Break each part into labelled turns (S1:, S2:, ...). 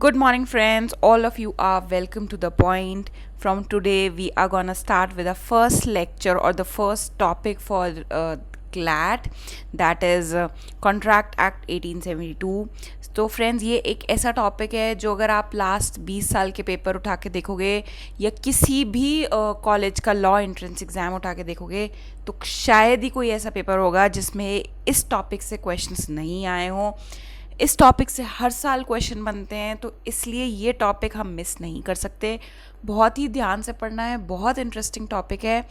S1: Good morning, friends. All of you are welcome to the point. From today, we are gonna start with the first lecture or the first topic for CLAT, that is Contract Act 1872. तो friends, ये एक ऐसा topic है जो अगर आप last 20 साल के पेपर उठा के देखोगे या किसी भी कॉलेज का लॉ एंट्रेंस एग्ज़ाम उठा के देखोगे तो शायद ही कोई ऐसा पेपर होगा जिसमें इस टॉपिक से क्वेश्चंस नहीं आए हों। इस टॉपिक से हर साल क्वेश्चन बनते हैं, तो इसलिए ये टॉपिक हम मिस नहीं कर सकते। बहुत ही ध्यान से पढ़ना है, बहुत इंटरेस्टिंग टॉपिक है।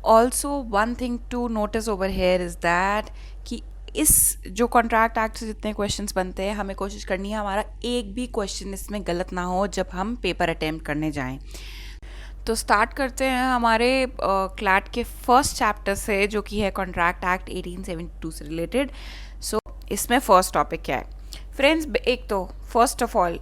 S1: Also one thing to notice over here is that कि इस जो कॉन्ट्रैक्ट एक्ट से जितने क्वेश्चंस बनते हैं, हमें कोशिश करनी है हमारा एक भी क्वेश्चन इसमें गलत ना हो जब हम पेपर अटैम्प्ट करने जाएं। तो स्टार्ट करते हैं हमारे क्लैट के फर्स्ट चैप्टर से, जो कि है कॉन्ट्रैक्ट एक्ट 1872 से रिलेटेड। सो इसमें फर्स्ट टॉपिक क्या है फ्रेंड्स? एक तो फर्स्ट ऑफ ऑल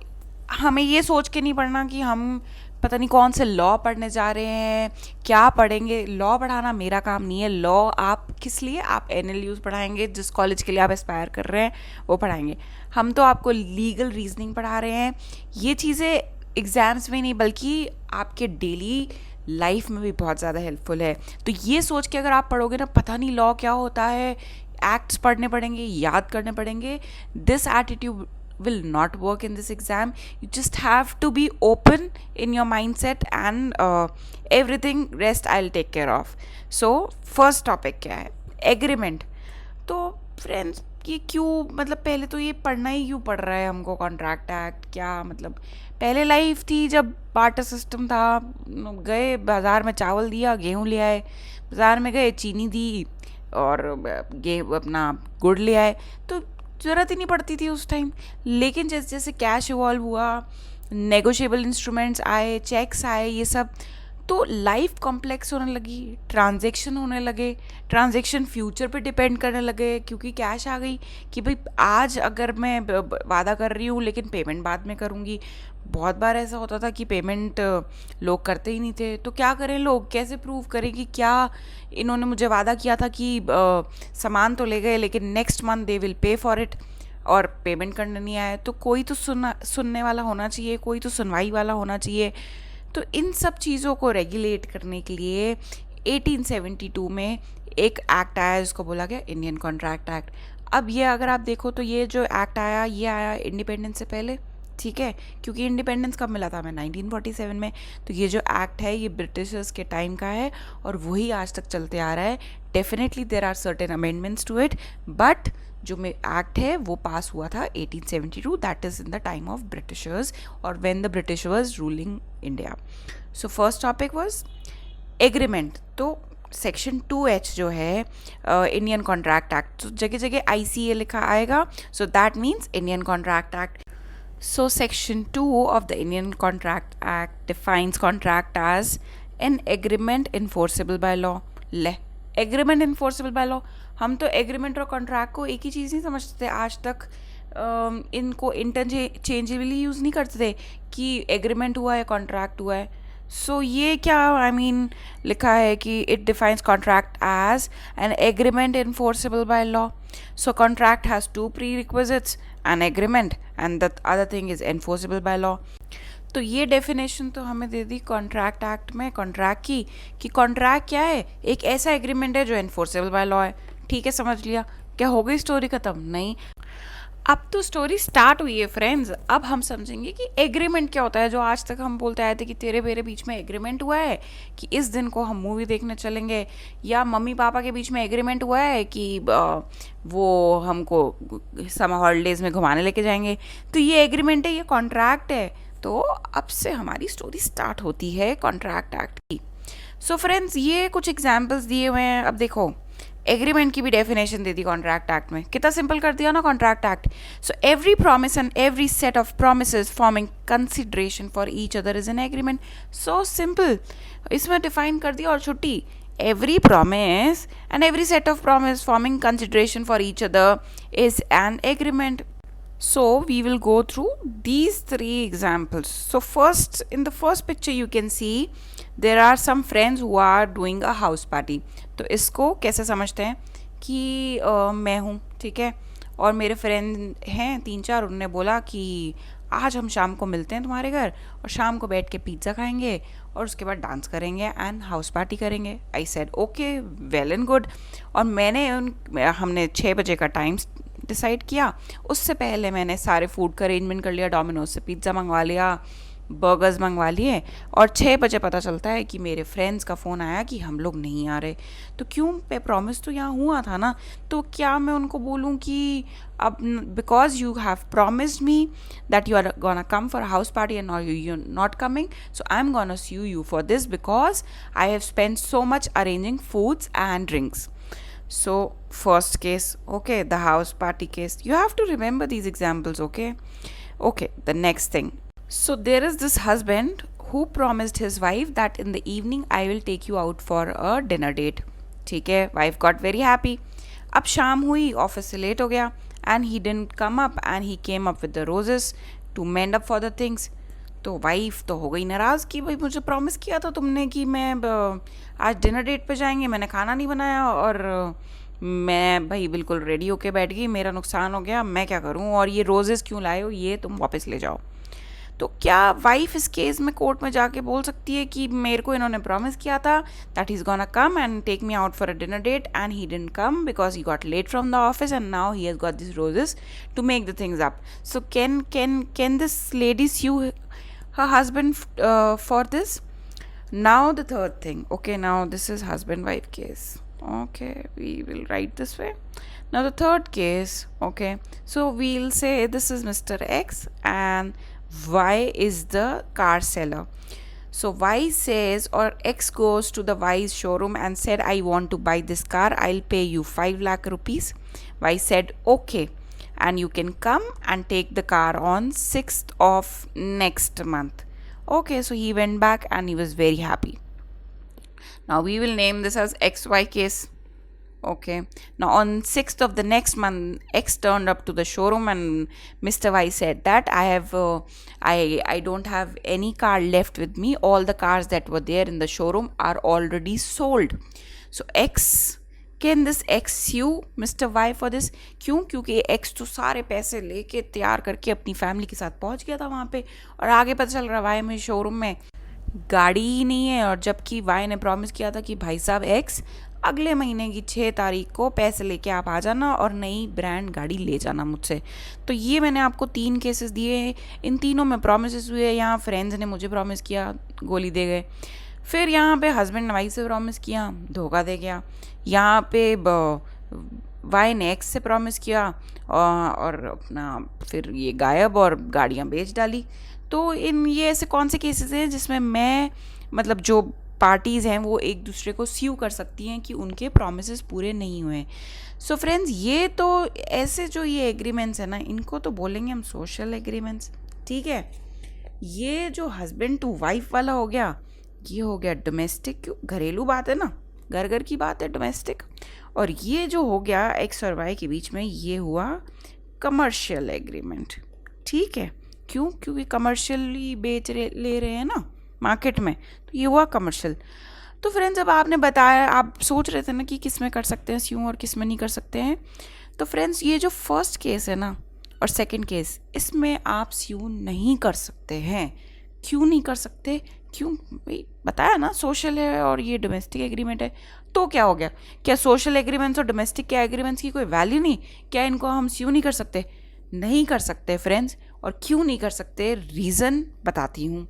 S1: हमें ये सोच के नहीं पढ़ना कि हम पता नहीं कौन से लॉ पढ़ने जा रहे हैं, क्या पढ़ेंगे। लॉ पढ़ाना मेरा काम नहीं है। लॉ आप किस लिए, आप NLUs पढ़ाएंगे, जिस कॉलेज के लिए आप एस्पायर कर रहे हैं वो पढ़ाएंगे। हम तो आपको लीगल रीजनिंग पढ़ा रहे हैं। ये चीज़ें एग्ज़ाम्स में नहीं बल्कि आपके डेली लाइफ में भी बहुत ज़्यादा हेल्पफुल है। तो ये सोच के अगर आप पढ़ोगे ना, पता नहीं लॉ क्या होता है, एक्ट्स पढ़ने पड़ेंगे, याद करने पड़ेंगे, this attitude will not work in this exam. You just have to be open in your mindset and everything rest I'll take care of. So first topic क्या है? Agreement. तो friends, ये क्यों, मतलब पहले तो ये पढ़ना ही क्यों पड़ रहा है हमको कॉन्ट्रैक्ट एक्ट? क्या मतलब, पहले लाइफ थी जब बार्टर सिस्टम था, गए बाज़ार में चावल दिया, गेहूँ ले आए, बाज़ार में गए चीनी दी और अपना गुड़ ले आए, तो ज़रूरत ही नहीं पड़ती थी उस टाइम। लेकिन जैसे जैसे कैश इवॉल्व हुआ, नेगोशिएबल इंस्ट्रूमेंट्स आए, चेक्स आए, ये सब, तो लाइफ कॉम्प्लेक्स होने लगी, ट्रांजैक्शन होने लगे, ट्रांजैक्शन फ्यूचर पे डिपेंड करने लगे, क्योंकि कैश आ गई कि भाई आज अगर मैं वादा कर रही हूँ लेकिन पेमेंट बाद में करूँगी। बहुत बार ऐसा होता था कि पेमेंट लोग करते ही नहीं थे, तो क्या करें, लोग कैसे प्रूव करें कि क्या इन्होंने मुझे वादा किया था कि सामान तो ले गए लेकिन next month they will pay for it, और पेमेंट करने नहीं आए। तो कोई तो सुनने वाला होना चाहिए, कोई तो सुनवाई वाला होना चाहिए। तो इन सब चीज़ों को रेगुलेट करने के लिए 1872 में एक एक्ट आया जिसको बोला गया इंडियन कॉन्ट्रैक्ट एक्ट। अब ये अगर आप देखो तो ये जो एक्ट आया, ये आया इंडिपेंडेंस से पहले, ठीक है, क्योंकि इंडिपेंडेंस कब मिला था हमें? 1947 में। तो ये जो एक्ट है ये ब्रिटिशर्स के टाइम का है और वही आज तक चलते आ रहा है। Definitely there are certain amendments to it, but जो में एक्ट है वो पास हुआ था 1872, that is in the time of Britishers और when the British was ruling India. So first topic was agreement. तो सेक्शन 2H जो है इंडियन कॉन्ट्रैक्ट एक्ट, तो जगह जगह ICA लिखा आएगा, so that means Indian contract act. So Section 2 of the Indian Contract Act defines contract as an agreement enforceable by law. ले agreement enforceable by law, हम तो एग्रीमेंट और कॉन्ट्रैक्ट को एक ही चीज़ नहीं समझते आज तक। इनको इंटरचेंजेबली यूज़ नहीं करते थे कि एग्रीमेंट हुआ है, कॉन्ट्रैक्ट हुआ है। सो ये क्या आई मीन लिखा है कि it defines contract as an agreement enforceable by law. So contract has two prerequisites, an agreement and the other thing is enforceable by law. तो ये डेफिनेशन तो हमें दे दी कॉन्ट्रैक्ट एक्ट में कॉन्ट्रैक्ट की, कि कॉन्ट्रैक्ट क्या है? एक ऐसा एग्रीमेंट है जो एनफोर्सेबल बाय लॉ है। ठीक है, समझ लिया। क्या हो गई स्टोरी खत्म? नहीं, अब तो स्टोरी स्टार्ट हुई है फ्रेंड्स। अब हम समझेंगे कि एग्रीमेंट क्या होता है। जो आज तक हम बोलते आए थे कि तेरे मेरे बीच में एग्रीमेंट हुआ है कि इस दिन को हम मूवी देखने चलेंगे, या मम्मी पापा के बीच में एग्रीमेंट हुआ है कि वो हमको समर हॉलीडेज़ में घुमाने लेके जाएंगे, तो ये एग्रीमेंट है, ये कॉन्ट्रैक्ट है। तो अब से हमारी स्टोरी स्टार्ट होती है कॉन्ट्रैक्ट एक्ट की। सो फ्रेंड्स, ये कुछ एग्जाम्पल्स दिए हुए हैं। अब देखो, एग्रीमेंट की भी डेफिनेशन दे दी कॉन्ट्रैक्ट एक्ट में, कितना सिंपल कर दिया ना contract act. So every promise and every set of promises forming consideration for each other is an agreement. So simple, इसमें डिफाइन कर दिया और छुट्टी। Every promise and every set of promise forming consideration for each other is an agreement. So we will go through these three examples. So first, in the first picture you can see there are some friends who are doing a house party. तो इसको कैसे समझते हैं कि मैं हूँ, ठीक है, और मेरे फ्रेंड हैं 3-4, उन्होंने बोला कि आज हम शाम को मिलते हैं तुम्हारे घर और शाम को बैठ के पिज़्ज़ा खाएंगे और उसके बाद डांस करेंगे एंड हाउस पार्टी करेंगे। I said okay, well and good. और हमने 6 बजे का टाइम डिसाइड किया। उससे पहले मैंने सारे फूड का अरेंजमेंट कर लिया, डोमिनोज से पिज़्ज़ा मंगवा लिया, बर्गर्स मंगवा लिए। और 6 बजे पता चलता है कि मेरे फ्रेंड्स का फ़ोन आया कि हम लोग नहीं आ रहे। तो क्यों, पे प्रॉमिस तो यहाँ हुआ था ना, तो क्या मैं उनको बोलूँ कि अब because you have promised me that you are gonna come for house party and you not coming, so I am gonna sue you for this because I have spent so much arranging foods and drinks. So first case, okay, the house party case, you have to remember these examples. Okay, the next thing. So there is this husband who promised his wife that in the evening I will take you out for a dinner date. ठीक है, wife got very happy. अब शाम हुई, office से late हो गया and he didn't come up and he came up with the roses to mend up for the things. तो wife तो हो गई नाराज़ कि भाई मुझे प्रॉमिस किया था तुमने कि मैं आज डिनर डेट पे जाएंगे, मैंने खाना नहीं बनाया और मैं भाई बिल्कुल रेडी होके बैठ गई, मेरा नुकसान हो गया, मैं क्या करूं, और ये रोजेस क्यों लाए हो, ये तुम वापस ले जाओ। तो क्या वाइफ इस केस में कोर्ट में जाके बोल सकती है कि मेरे को इन्होंने प्रॉमिस किया था that he is gonna come and take me out for a dinner date and he didn't come because he got late from the office and now he has got this roses to make the things up. So can this lady sue her husband for this? Now the third thing. Okay, now this is husband wife case. Okay, we will write this way. Now the third case. Okay, so we'll say this is Mr. X and Y is the car seller. So Y says, or X goes to the Y's showroom and said, I want to buy this car, I'll pay you 5 lakh rupees. Y said okay, and you can come and take the car on 6th of next month. Okay, so he went back and he was very happy. Now we will name this as XY case. Okay, now on 6th of the next month, X turned up to the showroom and Mr. Y said that I don't have any car left with me, all the cars that were there in the showroom are already sold. So Can this X sue Mr. Y for this? क्यों? क्योंकि X तो सारे पैसे लेके तैयार करके अपनी family के साथ पहुंच गया था वहाँ पे, और आगे पता चल रहा Y में शोरूम में गाड़ी ही नहीं है, और जबकि Y ने प्रॉमिस किया था कि भाई साहब X अगले महीने की 6 तारीख को पैसे लेके आप आ जाना और नई ब्रांड गाड़ी ले जाना मुझसे। तो ये मैंने आपको 3 केसेस दिए, इन तीनों में प्रॉमिसेस हुए। यहाँ फ्रेंड्स ने मुझे प्रॉमिस किया, गोली दे गए। फिर यहाँ पे हस्बैंड ने वाइफ से प्रॉमिस किया, धोखा दे गया। यहाँ पे वाई ने एक्स से प्रॉमिस किया और अपना फिर ये गायब और गाड़ियाँ बेच डाली। तो ये ऐसे कौन से केसेस हैं जिसमें मैं मतलब जो पार्टीज़ हैं वो एक दूसरे को स्यू कर सकती हैं कि उनके प्रॉमिसेस पूरे नहीं हुए। सो फ्रेंड्स, ये तो ऐसे जो ये एग्रीमेंट्स हैं ना, इनको तो बोलेंगे हम सोशल एग्रीमेंट्स। ठीक है, ये जो हस्बैंड टू वाइफ वाला हो गया, ये हो गया डोमेस्टिक, घरेलू बात है ना, घर घर की बात है, डोमेस्टिक। और ये जो हो गया एक्स और वाई के बीच में, ये हुआ कमर्शियल एग्रीमेंट। ठीक है, क्यों? क्योंकि कमर्शियली ले रहे हैं ना मार्केट में, तो ये हुआ कमर्शियल। तो फ्रेंड्स, अब आपने बताया, आप सोच रहे थे ना कि किस में कर सकते हैं स्यू और किस में नहीं कर सकते हैं। तो फ्रेंड्स, ये जो फर्स्ट केस है ना और सेकंड केस, इसमें आप स्यू नहीं कर सकते हैं। क्यों नहीं कर सकते? क्यों भाई, बताया ना, सोशल है और ये डोमेस्टिक एग्रीमेंट है। तो क्या हो गया? क्या सोशल एग्रीमेंट्स और डोमेस्टिक के एग्रीमेंट्स की कोई वैल्यू नहीं? क्या इनको हम स्यू नहीं कर सकते? नहीं कर सकते फ्रेंड्स। और क्यों नहीं कर सकते, रीज़न बताती हूँ।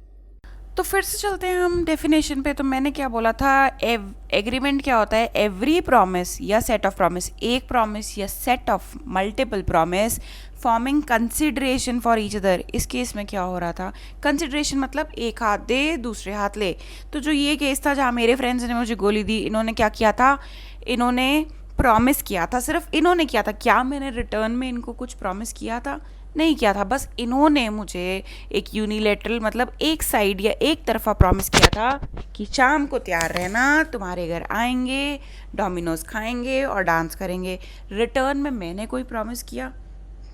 S1: तो फिर से चलते हैं हम डेफिनेशन पे। तो मैंने क्या बोला था, एग्रीमेंट क्या होता है? एवरी प्रॉमिस या सेट ऑफ प्रॉमिस, एक प्रॉमिस या set of multiple promise forming consideration for each other. इस केस में क्या हो रहा था, कंसिडरेशन मतलब एक हाथ दे दूसरे हाथ ले। तो जो ये केस था जहाँ मेरे फ्रेंड्स ने मुझे गोली दी, इन्होंने क्या किया था, इन्होंने प्रॉमिस किया था, सिर्फ इन्होंने किया था। क्या मैंने रिटर्न में इनको कुछ प्रॉमिस किया था? नहीं किया था। बस इन्होंने मुझे एक यूनिलेटरल मतलब एक साइड या एक तरफा प्रॉमिस किया था कि शाम को तैयार रहना, तुम्हारे घर आएंगे, डोमिनोज खाएंगे और डांस करेंगे। रिटर्न में मैंने कोई प्रॉमिस किया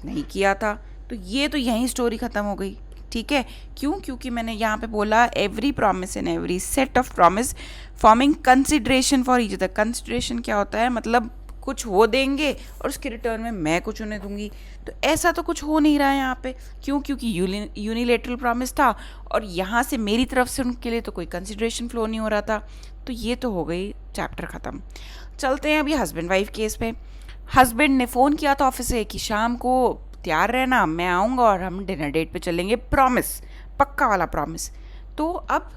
S1: नहीं किया था। तो ये तो यहीं स्टोरी ख़त्म हो गई। ठीक है, क्यों? क्योंकि मैंने यहाँ पे बोला every promise and every set of promise forming consideration for each other. Consideration क्या होता है, मतलब कुछ वो देंगे और उसके रिटर्न में मैं कुछ उन्हें दूंगी। तो ऐसा तो कुछ हो नहीं रहा है यहाँ पे। क्यों? क्योंकि यूनिलेटरल प्रॉमिस था और यहाँ से मेरी तरफ से उनके लिए तो कोई कंसिडरेशन फ्लो नहीं हो रहा था। तो ये तो हो गई चैप्टर ख़त्म। चलते हैं अभी हस्बैंड वाइफ केस पे। हस्बैंड ने फ़ोन किया था ऑफिस से कि शाम को तैयार रहना, मैं आऊँगा और हम डिनर डेट पे चलेंगे, प्रॉमिस, पक्का वाला प्रॉमिस। तो अब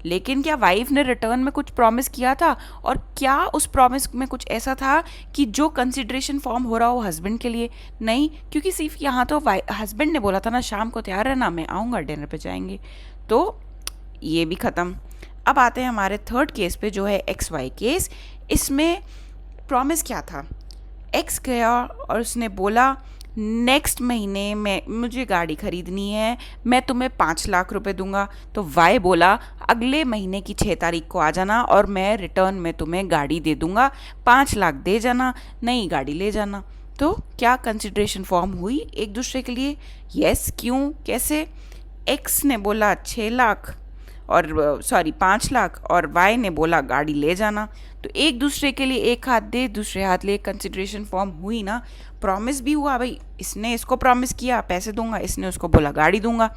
S1: लेकिन क्या वाइफ ने रिटर्न में कुछ प्रॉमिस किया था? और क्या उस प्रॉमिस में कुछ ऐसा था कि जो कंसिडरेशन फॉर्म हो रहा हो हस्बैंड के लिए? नहीं, क्योंकि सिर्फ यहाँ तो हस्बैंड ने बोला था ना शाम को तैयार रहना, मैं आऊँगा, डिनर पे जाएंगे। तो ये भी ख़त्म। अब आते हैं हमारे थर्ड केस पे जो है एक्स वाई केस। इसमें प्रॉमिस क्या था? एक्स गया और उसने बोला नेक्स्ट महीने में मुझे गाड़ी खरीदनी है, मैं तुम्हें 5 लाख रुपए दूंगा। तो वाई बोला अगले महीने की 6 तारीख को आ जाना और मैं रिटर्न में तुम्हें गाड़ी दे दूंगा, 5 लाख दे जाना, नई गाड़ी ले जाना। तो क्या कंसिडरेशन फॉर्म हुई एक दूसरे के लिए? यस। क्यों? कैसे? एक्स ने बोला 6 लाख और 5 लाख और वाई ने बोला गाड़ी ले जाना। तो एक दूसरे के लिए एक हाथ दे दूसरे हाथ ले, कंसिडरेशन फॉर्म हुई ना, प्रॉमिस भी हुआ। भाई इसने इसको प्रॉमिस किया पैसे दूंगा, इसने उसको बोला गाड़ी दूंगा।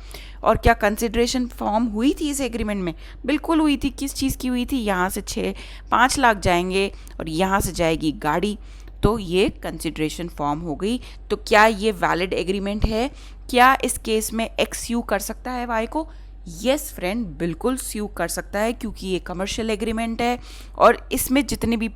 S1: और क्या कंसिडरेशन फॉर्म हुई थी इस एग्रीमेंट में? बिल्कुल हुई थी। किस चीज़ की हुई थी? यहाँ से 5 लाख जाएंगे और यहाँ से जाएगी गाड़ी। तो ये कंसिडरेशन फॉर्म हो गई। तो क्या ये वैलिड एग्रीमेंट है? क्या इस केस में एक्स स्यू कर सकता है वाई को? यस फ्रेंड, बिल्कुल स्यू कर सकता है क्योंकि ये कमर्शियल एग्रीमेंट है और इसमें जितनी भी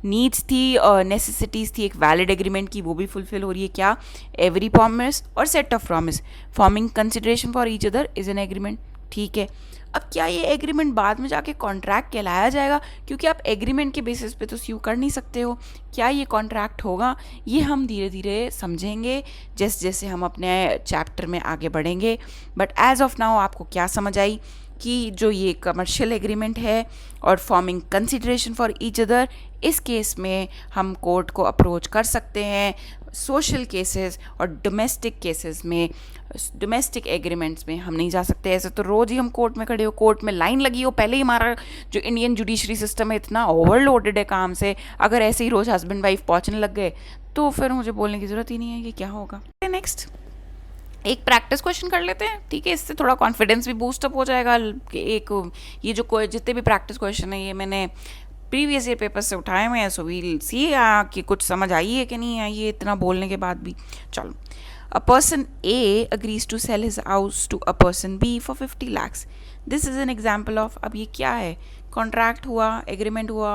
S1: नीड्स थी, नेसेसिटीज़ थी एक वैलिड एग्रीमेंट की, वो भी फुलफिल हो रही है। क्या? एवरी प्रॉमिस और set of promise forming consideration for each other is an agreement. ठीक है। अब क्या ये एग्रीमेंट बाद में जाके कॉन्ट्रैक्ट कहलाया जाएगा? क्योंकि आप एग्रीमेंट के बेसिस पे तो स्यू कर नहीं सकते हो। क्या ये कॉन्ट्रैक्ट होगा? ये हम धीरे धीरे समझेंगे जैसे जैसे हम अपने चैप्टर में आगे बढ़ेंगे। बट एज ऑफ नाउ आपको क्या समझ आई कि जो ये कमर्शियल एग्रीमेंट है और forming consideration for each other, इस केस में हम कोर्ट को अप्रोच कर सकते हैं। सोशल केसेस और डोमेस्टिक केसेस में, डोमेस्टिक एग्रीमेंट्स में हम नहीं जा सकते। ऐसे तो रोज़ ही हम कोर्ट में खड़े हो, कोर्ट में लाइन लगी हो, पहले ही हमारा जो इंडियन जुडिशरी सिस्टम है इतना ओवरलोडेड है काम से, अगर ऐसे ही रोज़ हस्बैंड वाइफ पहुँचने लग गए तो फिर मुझे बोलने की ज़रूरत ही नहीं है कि क्या होगा। नेक्स्ट एक प्रैक्टिस क्वेश्चन कर लेते हैं, ठीक है? इससे थोड़ा कॉन्फिडेंस भी बूस्टअप हो जाएगा। एक ये जो जितने भी प्रैक्टिस क्वेश्चन है ये मैंने प्रीवियस ईयर पेपर से उठाए हुए हैं, सो वील सी कि कुछ समझ आई है कि नहीं आई है इतना बोलने के बाद भी। चलो, a person A agrees to sell his house to a person B for 50 lakhs। This is an example of, अब ये क्या है? कॉन्ट्रैक्ट हुआ, एग्रीमेंट हुआ,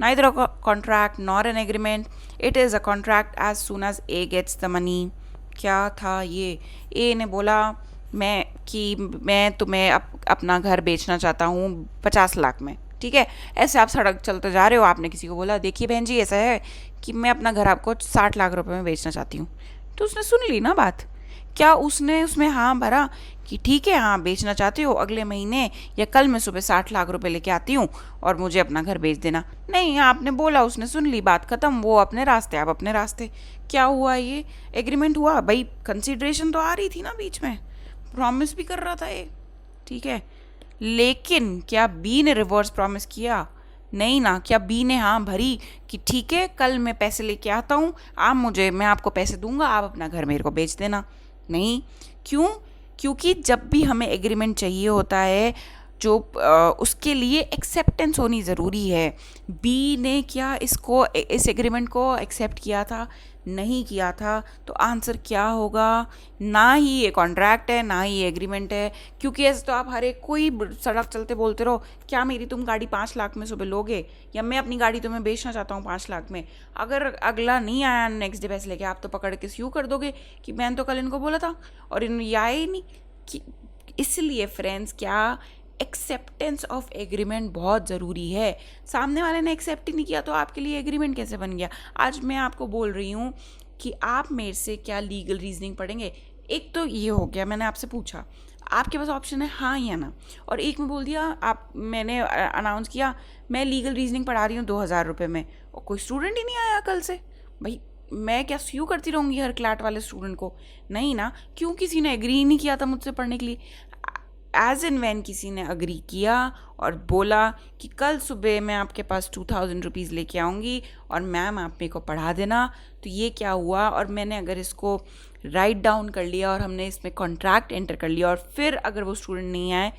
S1: neither a contract nor an agreement, it is a contract as soon as A gets the money. क्या था ये? ए ने बोला मैं तुम्हें अपना घर बेचना चाहता हूँ 50 लाख में, ठीक है? ऐसे आप सड़क चलते जा रहे हो, आपने किसी को बोला देखिए बहन जी ऐसा है कि मैं अपना घर आपको 60 लाख रुपए में बेचना चाहती हूँ। तो उसने सुन ली ना बात। क्या उसने उसमें हाँ भरा कि ठीक है हाँ बेचना चाहती हो, अगले महीने या कल मैं सुबह 60 लाख रुपए लेके आती हूँ और मुझे अपना घर बेच देना? नहीं, आपने बोला, उसने सुन ली, बात खत्म, वो अपने रास्ते आप अपने रास्ते। क्या हुआ? ये एग्रीमेंट हुआ। भाई कंसिडरेशन तो आ रही थी ना बीच में, प्रॉमिस भी कर रहा था ये, ठीक है? लेकिन क्या बी ने रिवर्स प्रॉमिस किया? नहीं ना। क्या बी ने हाँ भरी कि ठीक है कल मैं पैसे लेके आता हूँ, मैं आपको पैसे दूंगा, आप अपना घर मेरे को बेच देना? नहीं। क्यों? क्योंकि जब भी हमें एग्रीमेंट चाहिए होता है जो उसके लिए एक्सेप्टेंस होनी ज़रूरी है। बी ने क्या इस एग्रीमेंट को एक्सेप्ट किया था? नहीं किया था। तो आंसर क्या होगा? ना ही ये कॉन्ट्रैक्ट है ना ही ये एग्रीमेंट है। क्योंकि ऐसे तो आप हर एक कोई सड़क चलते बोलते रहो क्या मेरी तुम गाड़ी 5 लाख में सुबह लोगे, या मैं अपनी गाड़ी तुम्हें बेचना चाहता हूँ 5 लाख में। अगर अगला नहीं आया नेक्स्ट डे पैसे लेके, आप तो पकड़ के स्यू कर दोगे कि मैंने तो कल इनको बोला था और ये आए ही नहीं। इसलिए फ्रेंड्स क्या एक्सेप्टेंस ऑफ एग्रीमेंट बहुत ज़रूरी है। सामने वाले ने एक्सेप्ट ही नहीं किया तो आपके लिए एग्रीमेंट कैसे बन गया? आज मैं आपको बोल रही हूँ कि आप मेरे से क्या लीगल रीजनिंग पढ़ेंगे। एक तो ये हो गया, मैंने आपसे पूछा, आपके पास ऑप्शन है हाँ या ना, और एक में बोल दिया मैंने अनाउंस किया मैं लीगल रीजनिंग पढ़ा रही हूँ 2000 रुपये में, और कोई स्टूडेंट ही नहीं आया कल से। भाई मैं क्या स्यू करती रहूँगी हर क्लैट वाले स्टूडेंट को? नहीं ना। क्यों? किसी ने एग्री नहीं किया था मुझसे पढ़ने के लिए। एज एंड वैन किसी ने अग्री किया और बोला कि कल सुबह मैं आपके पास 2000 रुपीज़ लेके आऊँगी और मैम आप मेरे को पढ़ा देना, तो ये क्या हुआ, और मैंने अगर इसको राइट डाउन कर लिया और हमने इसमें कॉन्ट्रैक्ट एंटर कर लिया और फिर अगर वो स्टूडेंट नहीं आए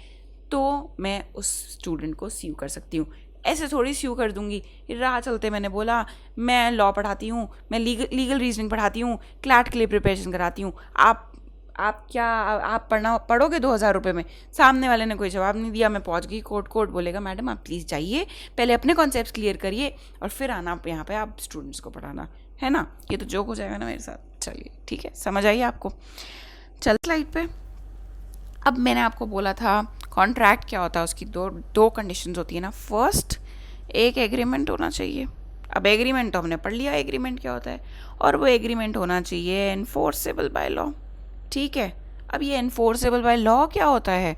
S1: तो मैं उस स्टूडेंट को स्यू कर सकती हूँ। ऐसे थोड़ी स्यू कर दूंगी। राह चलते मैंने बोला मैं लॉ पढ़ाती हूँ, मैं लीगल रीजनिंग पढ़ाती हूँ, क्लैट के लिए प्रिपरेशन कराती हूँ, आप क्या आप पढ़ोगे 2000 रुपये में? सामने वाले ने कोई जवाब नहीं दिया, मैं पहुंच गई कोर्ट। कोर्ट बोलेगा मैडम आप प्लीज़ जाइए, पहले अपने कॉन्सेप्ट्स क्लियर करिए और फिर आना आप यहाँ पे आप स्टूडेंट्स को पढ़ाना, है ना? ये तो जोक हो जाएगा ना मेरे साथ। चलिए ठीक है, समझ आइए आपको। चल स्लाइड पे। अब मैंने आपको बोला था कॉन्ट्रैक्ट क्या होता है, उसकी दो कंडीशंस होती है ना। फर्स्ट, एक एग्रीमेंट होना चाहिए। अब एग्रीमेंट तो हमने पढ़ लिया एग्रीमेंट क्या होता है, और वो एग्रीमेंट होना चाहिए एनफोर्सेबल बाय लॉ। ठीक है, अब ये एनफोर्सेबल बाय लॉ क्या होता है?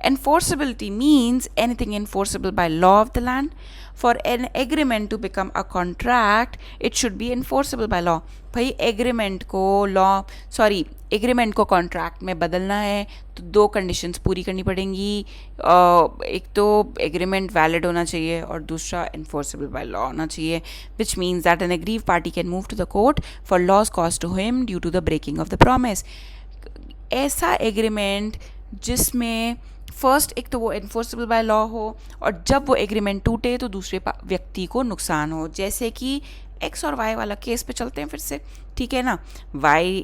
S1: Enforceability means anything enforceable by law of the land. For an agreement to become a contract it should be enforceable by law. भाई एग्रीमेंट को कॉन्ट्रैक्ट में बदलना है तो दो कंडीशंस पूरी करनी पड़ेंगी। एक तो एग्रीमेंट वैलिड होना चाहिए और दूसरा एनफोर्सेबल बाय लॉ होना चाहिए, which means that an aggrieved party can move to the court for loss cause to him due to the breaking of the promise. ऐसा एग्रीमेंट जिसमें फर्स्ट एक तो वो एनफोर्सेबल बाय लॉ हो और जब वो एग्रीमेंट टूटे तो दूसरे व्यक्ति को नुकसान हो। जैसे कि एक्स और वाई वाला केस पे चलते हैं फिर से, ठीक है ना। वाई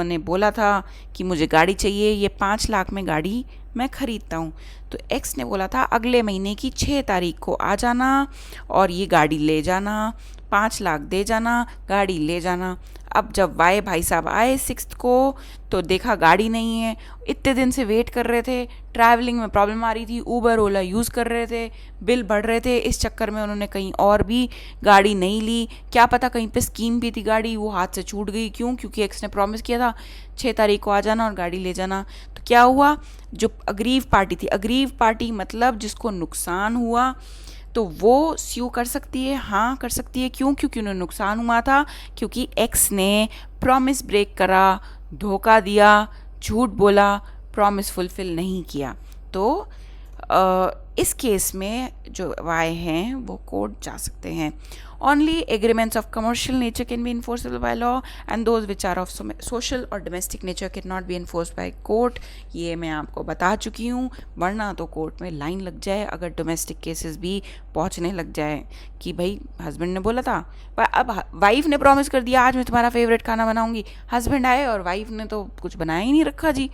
S1: ने बोला था कि मुझे गाड़ी चाहिए, ये 5 लाख में गाड़ी मैं ख़रीदता हूँ। तो एक्स ने बोला था अगले महीने की 6 तारीख को आ जाना और ये गाड़ी ले जाना, 5 लाख दे जाना, गाड़ी ले जाना। अब जब वाई भाई साहब आए 6 को तो देखा गाड़ी नहीं है। इतने दिन से वेट कर रहे थे, ट्रैवलिंग में प्रॉब्लम आ रही थी, ऊबर ओला यूज़ कर रहे थे, बिल बढ़ रहे थे, इस चक्कर में उन्होंने कहीं और भी गाड़ी नहीं ली। क्या पता कहीं पे स्कीम भी थी गाड़ी, वो हाथ से छूट गई। क्यों? क्योंकि एक्स ने प्रॉमिस किया था 6 तारीख को आ जाना और गाड़ी ले जाना। तो क्या हुआ, जो अग्रीव पार्टी थी, अग्रीव पार्टी मतलब जिसको नुकसान हुआ, तो वो स्यू कर सकती है। हाँ कर सकती है। क्यों? क्योंकि उन्हें नुकसान हुआ था, क्योंकि एक्स ने प्रॉमिस ब्रेक करा, धोखा दिया, झूठ बोला, प्रॉमिस फुलफिल नहीं किया। तो इस केस में जो वाई हैं वो कोर्ट जा सकते हैं। Only agreements of commercial nature can be enforceable by law and those which are of social और domestic nature can not be enforced by court. ये मैं आपको बता चुकी हूँ, वरना तो कोर्ट में लाइन लग जाए अगर डोमेस्टिक केसेस भी पहुँचने लग जाए कि भाई हस्बैंड ने बोला था, पर अब वाइफ ने प्रॉमिस कर दिया आज मैं तुम्हारा फेवरेट खाना बनाऊंगी, हस्बैंड आए और वाइफ ने तो कुछ बनाया ही नहीं रखा जी।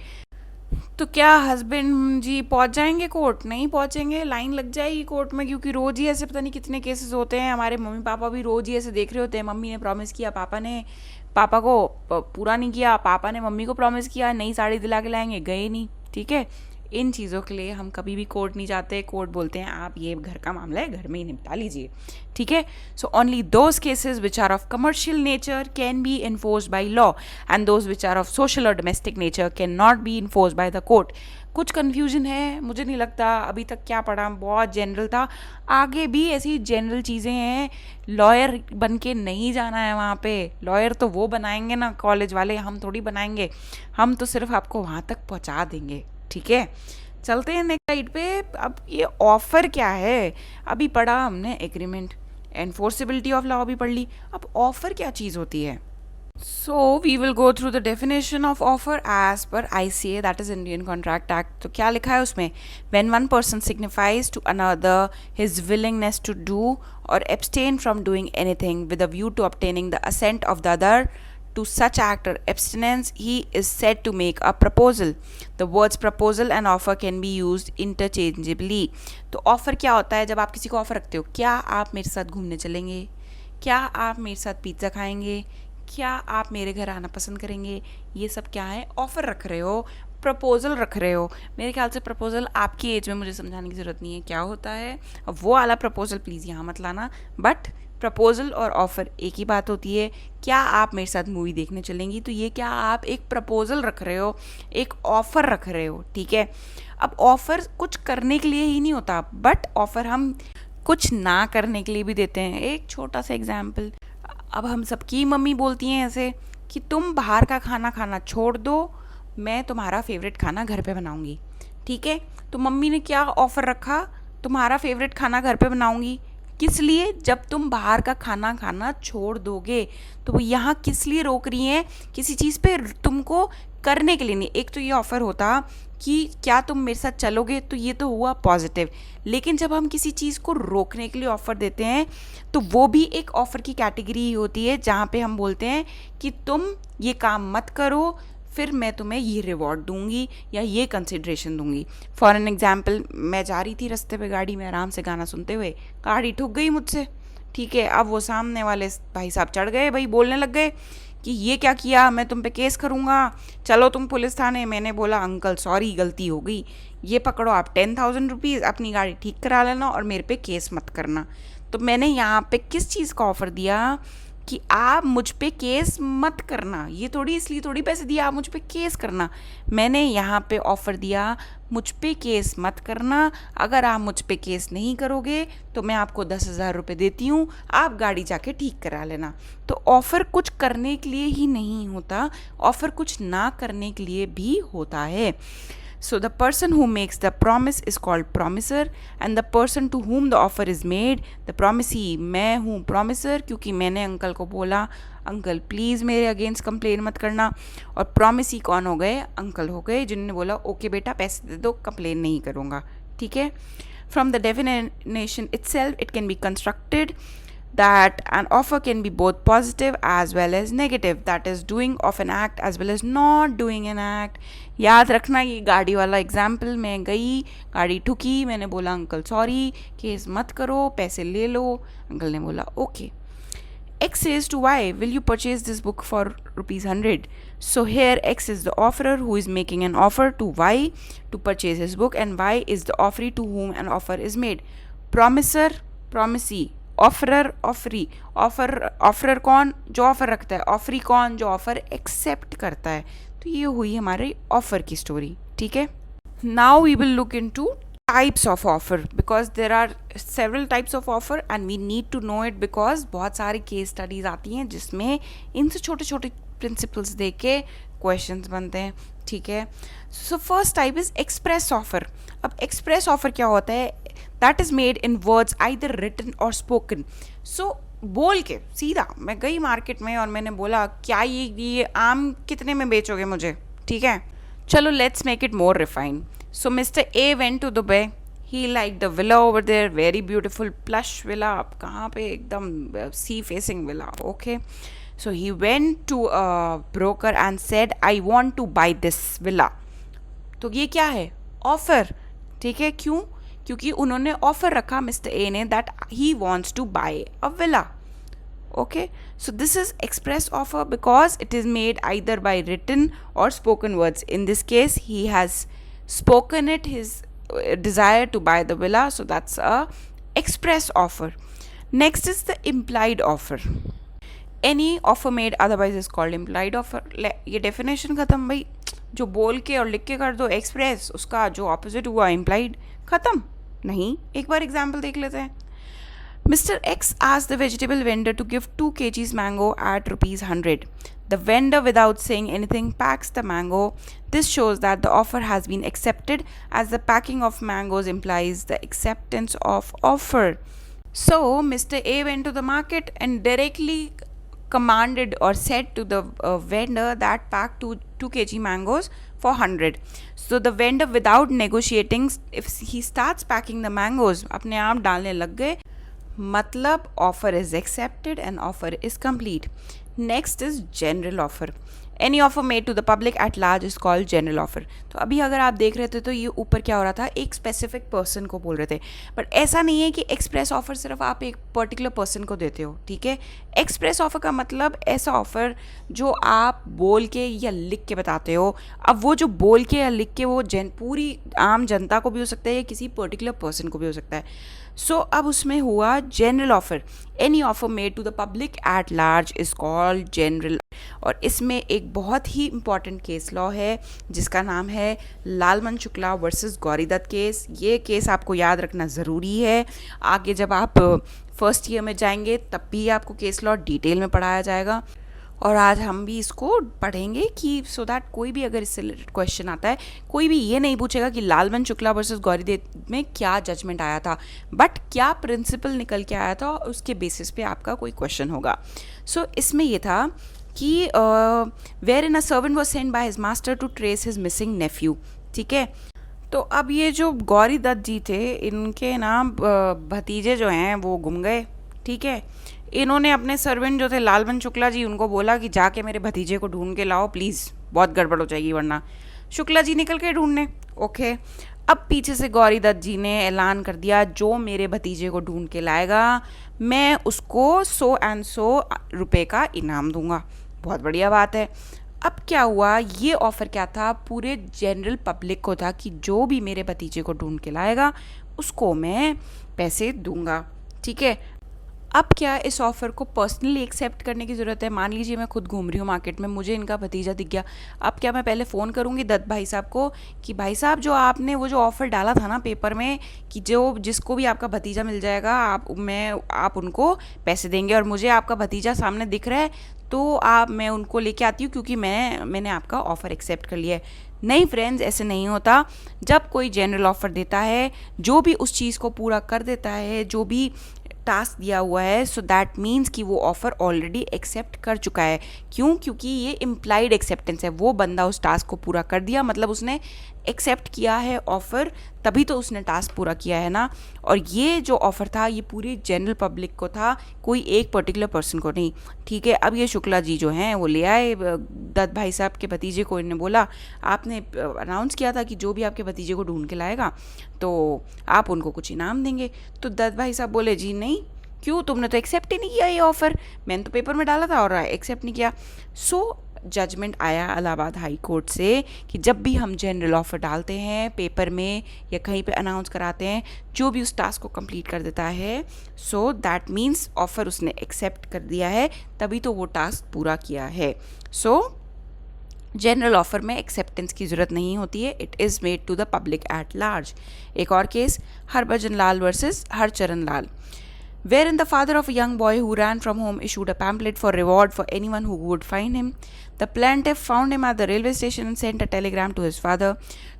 S1: तो क्या हस्बैंड जी पहुंच जाएंगे कोर्ट? नहीं पहुंचेंगे, लाइन लग जाएगी कोर्ट में, क्योंकि रोज़ ही ऐसे पता नहीं कितने केसेस होते हैं। हमारे मम्मी पापा भी रोज़ ही ऐसे देख रहे होते हैं, मम्मी ने प्रॉमिस किया, पापा को पूरा नहीं किया, पापा ने मम्मी को प्रॉमिस किया नई साड़ी दिला के लाएंगे, गए नहीं। ठीक है, इन चीज़ों के लिए हम कभी भी कोर्ट नहीं जाते। कोर्ट बोलते हैं आप ये घर का मामला है, घर में ही निपटा लीजिए। ठीक है, so only those cases which are of commercial nature can be enforced by law and those which are of social और domestic nature can not be enforced by the court. कुछ कन्फ्यूजन है, मुझे नहीं लगता अभी तक क्या पढ़ा बहुत जनरल था, आगे भी ऐसी जनरल चीज़ें हैं। लॉयर बन के नहीं जाना है वहाँ पे, लॉयर तो वो बनाएंगे ना कॉलेज वाले, हम थोड़ी बनाएंगे, हम तो सिर्फ आपको वहाँ तक पहुँचा देंगे। ठीक है, चलते हैं नेक्स्ट साइड पे। अब ये ऑफर क्या है? अभी पढ़ा हमने एग्रीमेंट, एनफोर्सेबिलिटी ऑफ लॉ भी पढ़ ली, अब ऑफर क्या चीज़ होती है? So we will go through the definition of offer as per ICA, that is Indian Contract Act. तो क्या लिखा है उसमें? When one person signifies to another his willingness to do or abstain from doing anything with a view to obtaining the assent of the other to such act or abstinence, he is said to make a proposal. The words proposal and offer can be used interchangeably. तो offer क्या होता है? जब आप किसी को offer रखते हो, क्या आप मेरे साथ घूमने चलेंगे, क्या आप मेरे साथ पिज्ज़ा खाएंगे, क्या आप मेरे घर आना पसंद करेंगे, ये सब क्या है? ऑफ़र रख रहे हो, प्रपोज़ल रख रहे हो। मेरे ख्याल से प्रपोज़ल आपकी एज में मुझे समझाने की ज़रूरत नहीं है क्या होता है। अब वो वाला प्रपोज़ल प्लीज़ यहाँ मत लाना, बट प्रपोज़ल और ऑफ़र एक ही बात होती है। क्या आप मेरे साथ मूवी देखने चलेंगी, तो ये क्या आप एक प्रपोज़ल रख रहे हो, एक ऑफ़र रख रहे हो। ठीक है, अब ऑफ़र कुछ करने के लिए ही नहीं होता, बट ऑफ़र हम कुछ ना करने के लिए भी देते हैं। एक छोटा सा एग्जाम्पल, अब हम सबकी मम्मी बोलती हैं ऐसे कि तुम बाहर का खाना खाना छोड़ दो, मैं तुम्हारा फेवरेट खाना घर पे बनाऊंगी। ठीक है। तो मम्मी ने क्या ऑफ़र रखा, तुम्हारा फेवरेट खाना घर पे बनाऊंगी। किस लिए? जब तुम बाहर का खाना खाना छोड़ दोगे। तो वो यहाँ किस लिए रोक रही हैं? किसी चीज़ पे तुमको करने के लिए नहीं। एक तो ये ऑफ़र होता कि क्या तुम मेरे साथ चलोगे, तो ये तो हुआ पॉजिटिव। लेकिन जब हम किसी चीज़ को रोकने के लिए ऑफ़र देते हैं तो वो भी एक ऑफ़र की कैटेगरी ही होती है, जहाँ पे हम बोलते हैं कि तुम ये काम मत करो, फिर मैं तुम्हें ये रिवॉर्ड दूंगी या ये कंसिड्रेशन दूंगी। फॉर एन एग्जाम्पल, मैं जा रही थी रास्ते पे गाड़ी में आराम से गाना सुनते हुए, गाड़ी ठुक गई मुझसे। ठीक है, अब वो सामने वाले भाई साहब चढ़ गए, भाई बोलने लग गए कि ये क्या किया, मैं तुम पे केस करूँगा, चलो तुम पुलिस थाने। मैंने बोला अंकल सॉरी, गलती हो गई, ये पकड़ो आप 10,000 रुपीज़, अपनी गाड़ी ठीक करा लेना और मेरे पे केस मत करना। तो मैंने यहाँ पे किस चीज़ का ऑफ़र दिया कि आप मुझ पे केस मत करना। ये थोड़ी इसलिए थोड़ी पैसे दिया आप मुझ पे केस करना। मैंने यहाँ पे ऑफ़र दिया मुझ पे केस मत करना, अगर आप मुझ पे केस नहीं करोगे तो मैं आपको 10,000 रुपये देती हूँ, आप गाड़ी जाके ठीक करा लेना। तो ऑफ़र कुछ करने के लिए ही नहीं होता, ऑफ़र कुछ ना करने के लिए भी होता है। So the person who makes the promise is called promiser and the person to whom the offer is made, the promisee। मैं हूँ promiser क्योंकि मैंने अंकल को बोला अंकल प्लीज़ मेरे अगेंस्ट कंप्लेन मत करना, और promisee कौन हो गए? अंकल हो गए, जिन्होंने बोला ओके बेटा पैसे दे दो, कंप्लेन नहीं करूँगा। ठीक है। From the definition itself it can be constructed that an offer can be both positive as well as negative, that is doing of an act as well as not doing an act। याद रखना, ये गाड़ी वाला example, मैं गई, गाड़ी ठुकी, मैंने बोला अंकल सॉरी, केस मत करो, पैसे ले लो। अंकल ने बोला okay. X says to Y, will you purchase this book for rupees 100? So here X is the offerer who is making an offer to Y to purchase his book, and Y is the offeree to whom an offer is made। Promiser, promisee, offeror, offeree. Offeror कौन? जो offer रखता है। Offeree कौन? जो offer accept करता है। तो ये हुई हमारी ऑफर की स्टोरी। ठीक है। Now we will look into types of offer, because there are several types of offer and we need to know it, because बहुत सारी केस स्टडीज आती हैं जिसमें इनसे छोटे छोटे प्रिंसिपल्स दे के क्वेश्चंस बनते हैं। ठीक है। So first type is express offer. अब एक्सप्रेस ऑफर क्या होता है? That is made in words either written or spoken. So बोल के सीधा मैं गई मार्केट में और मैंने बोला क्या ये आम कितने में बेचोगे मुझे? ठीक है, चलो let's make it more refined. So mister A went to Dubai, he like the villa over there, very beautiful plush villa. आप कहाँ पे? एकदम sea facing villa. Okay, so he went to a broker and said I want to buy this villa। तो ये क्या है? Offer. ठीक है। क्यों? क्योंकि उन्होंने ऑफर रखा मिस्टर ए ने that he wants to buy a villa। okay, so this is express offer because it is made either by written or spoken words. In this case he has spoken it, his desire to buy the villa, so that's a express offer। next is the implied offer। any offer made otherwise is called implied offer। ये definition खत्म भाई। जो बोल के और लिख के कर दो एक्सप्रेस, उसका जो ऑपोजिट हुआ implied, खत्म। नहीं, एक बार एग्जाम्पल देख लेते हैं। Mr. X asked the vegetable vendor to give 2 kgs mango at rupees 100. The vendor, without saying anything, packs the mango. This shows that the offer has been accepted, as the packing of mangoes implies the acceptance of offer। So Mr. A went to the market and directly commanded or said to the vendor that pack 2 kg mangoes for 100। So the vendor, without negotiating, if he starts packing the mangoes, अपने आप डालने लग गए, मतलब offer is accepted and offer is complete। next is general offer। any offer made to the public at large is called general offer। तो अभी अगर आप देख रहे थे तो ये ऊपर क्या हो रहा था, एक स्पेसिफिक पर्सन को बोल रहे थे, बट ऐसा नहीं है कि एक्सप्रेस ऑफर सिर्फ आप एक पर्टिकुलर पर्सन को देते हो। ठीक है। एक्सप्रेस ऑफर का मतलब ऐसा ऑफर जो आप बोल के या लिख के बताते हो। अब वो जो बोल के या लिख के वो पूरी आम जनता को भी हो सकता है या किसी पर्टिकुलर पर्सन को भी हो सकता है। सो अब उसमें हुआ general offer. Any offer made to the public at large is called general. और इसमें एक बहुत ही इंपॉर्टेंट केस लॉ है जिसका नाम है लालमन शुक्ला वर्सेस गौरीदत्त केस। ये केस आपको याद रखना ज़रूरी है। आगे जब आप फर्स्ट ईयर में जाएंगे तब भी आपको केस लॉ डिटेल में पढ़ाया जाएगा। और आज हम भी इसको पढ़ेंगे कि सो दैट कोई भी अगर इससे रिलेटेड क्वेश्चन आता है, कोई भी ये नहीं पूछेगा कि लालबन शुक्ला वर्सेस गौरीदेव में क्या जजमेंट आया था, बट क्या प्रिंसिपल निकल के आया था, उसके बेसिस पे आपका कोई क्वेश्चन होगा. सो इसमें ये था कि where in a servant was send by his master to trace his missing nephew. ठीक है, तो अब ये जो गौरी दत्त जी थे, इनके ना भतीजे जो हैं वो गुम गए. ठीक है, इन्होंने अपने सर्वेंट जो थे लालबन शुक्ला जी, उनको बोला कि जाके मेरे भतीजे को ढूंढ के लाओ प्लीज़, बहुत गड़बड़ हो जाएगी वरना. शुक्ला जी निकल के ढूंढने. ओके, अब पीछे से गौरी दत्त जी ने ऐलान कर दिया, जो मेरे भतीजे को ढूंढ के लाएगा मैं उसको 100 का इनाम दूंगा. बहुत बढ़िया बात है. अब क्या हुआ, ये ऑफ़र क्या था, पूरे जनरल पब्लिक को था कि जो भी मेरे भतीजे को ढूंढ के लाएगा उसको मैं पैसे दूंगा. ठीक है, अब क्या इस ऑफ़र को पर्सनली एक्सेप्ट करने की ज़रूरत है. मान लीजिए मैं खुद घूम रही हूँ मार्केट में, मुझे इनका भतीजा दिख गया. अब क्या मैं पहले फ़ोन करूँगी दत्त भाई साहब को कि भाई साहब जो आपने वो जो ऑफ़र डाला था ना पेपर में कि जो जिसको भी आपका भतीजा मिल जाएगा आप उनको पैसे देंगे, और मुझे आपका भतीजा सामने दिख रहा है तो मैं उनको लेके आती हूँ क्योंकि मैंने आपका ऑफ़र एक्सेप्ट कर लिया है. नहीं फ्रेंड्स, ऐसे नहीं होता. जब कोई जनरल ऑफ़र देता है, जो भी उस चीज़ को पूरा कर देता है, जो भी टास्क दिया हुआ है, सो दैट मीन्स कि वो ऑफ़र ऑलरेडी एक्सेप्ट कर चुका है. क्यों? क्योंकि ये इम्प्लाइड एक्सेप्टेंस है. वो बंदा उस टास्क को पूरा कर दिया, मतलब उसने एक्सेप्ट किया है ऑफ़र, तभी तो उसने टास्क पूरा किया है ना. और ये जो ऑफ़र था ये पूरी जनरल पब्लिक को था, कोई एक पर्टिकुलर पर्सन को नहीं. ठीक है, अब ये शुक्ला जी जो हैं वो ले आए दत्त भाई साहब के भतीजे को. इन्होंने बोला आपने अनाउंस किया था कि जो भी आपके भतीजे को ढूंढ के लाएगा तो आप उनको कुछ इनाम देंगे. तो दत्त भाई साहब बोले जी नहीं, क्यों, तुमने तो एक्सेप्ट ही नहीं किया ये ऑफ़र, मैंने तो पेपर में डाला था और एक्सेप्ट नहीं किया. सो जजमेंट आया इलाहाबाद हाई कोर्ट से कि जब भी हम जनरल ऑफ़र डालते हैं पेपर में या कहीं पे अनाउंस कराते हैं, जो भी उस टास्क को कंप्लीट कर देता है, सो दैट मीन्स ऑफ़र उसने एक्सेप्ट कर दिया है, तभी तो वो टास्क पूरा किया है. सो जनरल ऑफ़र में एक्सेप्टेंस की ज़रूरत नहीं होती है. It is made to the public at large. एक और केस, Harbhajan Lal versus Harcharan Lal, wherein the father of a young boy who ran from home issued a pamphlet for reward for anyone who would find him. The plaintiff found him at the railway station and sent a telegram to his father.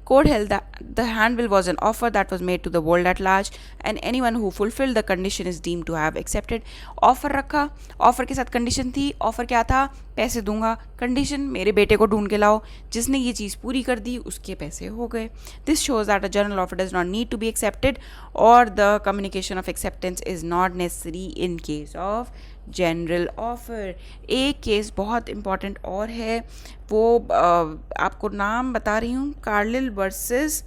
S1: Court held that the handbill was an offer that was made to the world at large, and anyone who fulfilled the condition is deemed to have accepted. Offer रखा, offer के साथ condition थी. Offer क्या था, पैसे दूंगा, condition मेरे बेटे को ढूंढ के लाओ. जिसने ये चीज़ पूरी कर दी उसके पैसे हो गए. This shows that a general offer does not need to be accepted और the communication of acceptance is not necessary in case of general offer. एक केस बहुत इम्पॉर्टेंट और है, वो आपको नाम बता रही हूँ, Carlill versus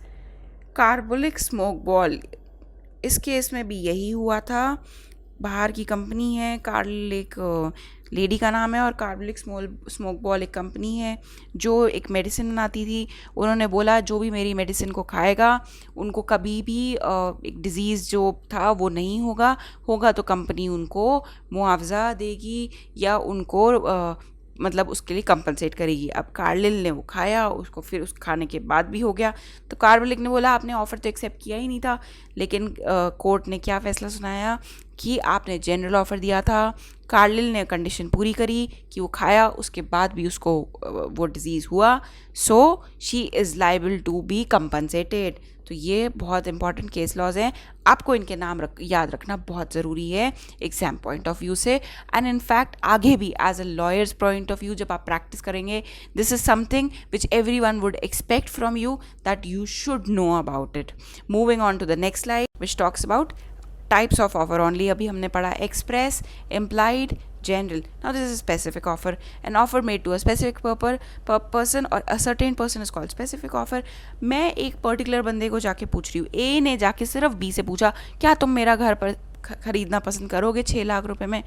S1: Carbolic smoke ball. इस केस में भी यही हुआ था. बाहर की कंपनी है, कार्लिल एक लेडी का नाम है और कार्बोलिक स्मोक बॉल एक कंपनी है जो एक मेडिसिन बनाती थी. उन्होंने बोला जो भी मेरी मेडिसिन को खाएगा उनको कभी भी एक डिज़ीज़ जो था वो नहीं होगा तो कंपनी उनको मुआवजा देगी या उनको मतलब उसके लिए कंपनसेट करेगी. अब कार्लिल ने वो खाया, उसको फिर उस खाने के बाद भी हो गया. तो कार्बोलिक ने बोला आपने ऑफ़र तो एक्सेप्ट किया ही नहीं था. लेकिन कोर्ट ने क्या फ़ैसला सुनाया कि आपने जनरल ऑफ़र दिया था, कार्लिल ने कंडीशन पूरी करी कि वो खाया, उसके बाद भी उसको वो डिज़ीज़ हुआ, so she is liable to be compensated. तो ये बहुत इंपॉर्टेंट केस लॉज हैं, आपको इनके नाम याद रखना बहुत ज़रूरी है एग्ज़ाम पॉइंट ऑफ व्यू से. एंड इनफैक्ट आगे भी as a lawyer's point of view जब आप प्रैक्टिस करेंगे, this is something which everyone would expect from you that you should know about it. Moving on to the next slide which talks about types of offer only. अभी हमने पढ़ा express, implied, general. Now this is a specific offer. An offer made to a specific person or a certain person is called specific offer. मैं एक particular बंदे को जाके पूछ रही हूँ, ए ने जाके सिर्फ बी से पूछा क्या तुम मेरा घर पर खरीदना पसंद करोगे 6 लाख रुपए में.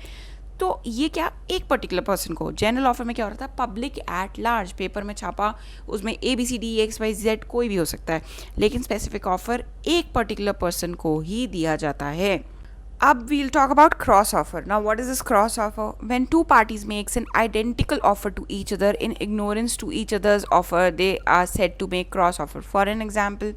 S1: तो ये क्या, एक पर्टिकुलर पर्सन को. जनरल ऑफर में क्या हो रहा था, पब्लिक एट लार्ज, पेपर में छापा, उसमें ABCD EXYZ कोई भी हो सकता है. लेकिन स्पेसिफिक ऑफर एक पर्टिकुलर पर्सन को ही दिया जाता है. Up we'll talk about cross offer. Now what is this cross offer? When two parties makes an identical offer to each other in ignorance to each other's offer, they are said to make cross offer. For an example,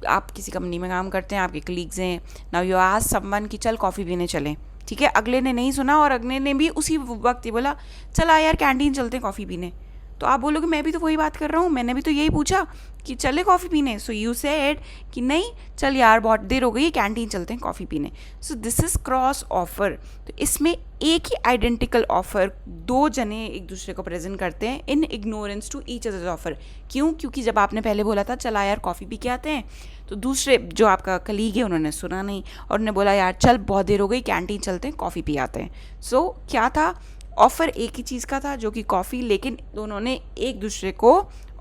S1: आप किसी company में काम करते हैं, आपके colleagues हैं. Now you ask someone कि चल कॉफ़ी पीने चलें, ठीक है, अगले ने नहीं सुना और अगले ने भी उसी वक्त ही बोला चला यार कैंटीन चलते हैं कॉफ़ी पीने। तो आप बोलोगे मैं भी तो वही बात कर रहा हूँ, मैंने भी तो यही पूछा कि चले कॉफ़ी पीने। सो यू सेड कि नहीं चल यार बहुत देर हो गई है, कैंटीन चलते हैं कॉफ़ी पीने। So this is cross offer. तो इसमें एक ही आइडेंटिकल ऑफर दो जने एक दूसरे को प्रेजेंट करते हैं in ignorance to each other's offer. क्यों? क्योंकि जब आपने पहले बोला था चला यार कॉफ़ी पी के आते हैं, तो दूसरे जो आपका कलीग है उन्होंने सुना नहीं और उन्होंने बोला यार चल बहुत देर हो गई, कैंटीन चलते हैं कॉफ़ी पी आते हैं। सो क्या था, ऑफ़र एक ही चीज़ का था जो कि कॉफ़ी, लेकिन दोनों ने एक दूसरे को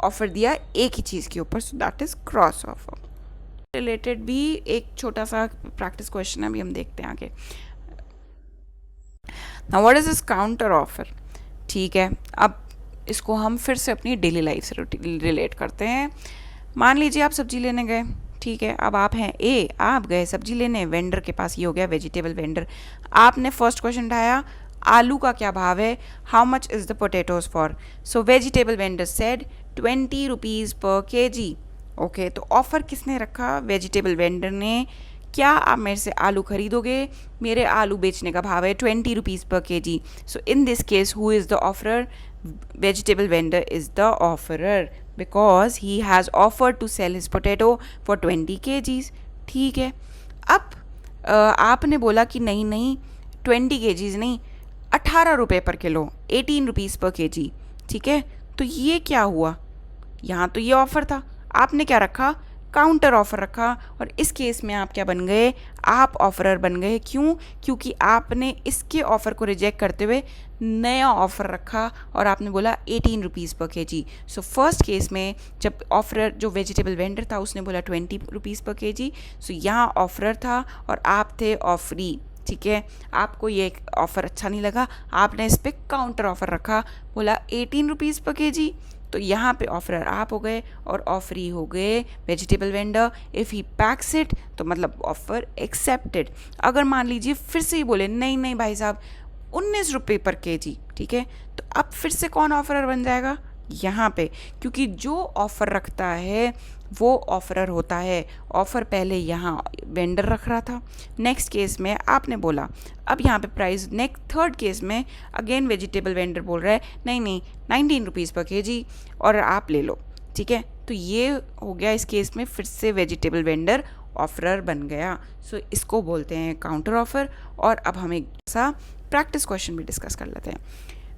S1: ऑफ़र दिया एक ही चीज़ के ऊपर। सो that is cross offer. Related भी एक छोटा सा प्रैक्टिस क्वेश्चन अभी हम देखते हैं आगे। Now what is this counter offer? ठीक है, अब इसको हम फिर से अपनी डेली लाइफ से रिलेट करते हैं। मान लीजिए आप सब्जी लेने गए, ठीक है, अब आप हैं ए, आप गए सब्जी लेने, वेंडर के पास, ये हो गया वेजिटेबल वेंडर। आपने फर्स्ट क्वेश्चन उठाया आलू का क्या भाव है, how much is the potatoes for. So vegetable vendor said 20 rupees पर केजी। ओके, तो ऑफ़र किसने रखा? वेजिटेबल वेंडर ने। क्या आप मेरे से आलू खरीदोगे? मेरे आलू बेचने का भाव है 20 रुपीज़ पर KG. So in this case who is the offeror? Vegetable vendor is the offerer because he has offered to sell his potato for 20 kgs। ठीक है, अब आपने बोला कि नहीं नहीं 20 kgs नहीं, 18 रुपये पर किलो, 18 रुपीज़ पर केजी। ठीक है, तो ये क्या हुआ? यहाँ तो ये ऑफ़र था, आपने क्या रखा? काउंटर ऑफ़र रखा। और इस केस में आप क्या बन गए? आप ऑफरर बन गए। क्यों? क्योंकि आपने इसके ऑफ़र को रिजेक्ट करते हुए नया ऑफ़र रखा और आपने बोला 18 रुपीज़ पर केजी। सो फर्स्ट केस में जब ऑफरर जो वेजिटेबल वेंडर था उसने बोला 20 रुपीज़ पर केजी, सो यहाँ ऑफरर था और आप थे ऑफरी। ठीक है, आपको ये ऑफ़र अच्छा नहीं लगा, आपने इस पर काउंटर ऑफ़र रखा, बोला 18 रुपीज़ पर केजी। तो यहाँ पे ऑफरर आप हो गए और ऑफरी हो गए vegetable vendor. If he PACS it तो मतलब ऑफ़र एक्सेप्टेड। अगर मान लीजिए फिर से ही बोले नहीं नहीं भाई साहब 19 रुपये पर केजी, ठीक है, तो अब फिर से कौन ऑफरर बन जाएगा? यहाँ पे, क्योंकि जो ऑफ़र रखता है वो ऑफरर होता है। ऑफ़र पहले यहाँ वेंडर रख रहा था, नेक्स्ट केस में आपने बोला, अब यहाँ पे प्राइस नेक्स्ट थर्ड केस में अगेन वेजिटेबल वेंडर बोल रहा है नहीं नहीं 19 रुपीज़ पर केजी और आप ले लो। ठीक है, तो ये हो गया इस केस में फिर से वेजिटेबल वेंडर ऑफरर बन गया। सो इसको बोलते हैं काउंटर ऑफर। और अब हम एक सा प्रैक्टिस क्वेश्चन भी डिस्कस कर लेते हैं।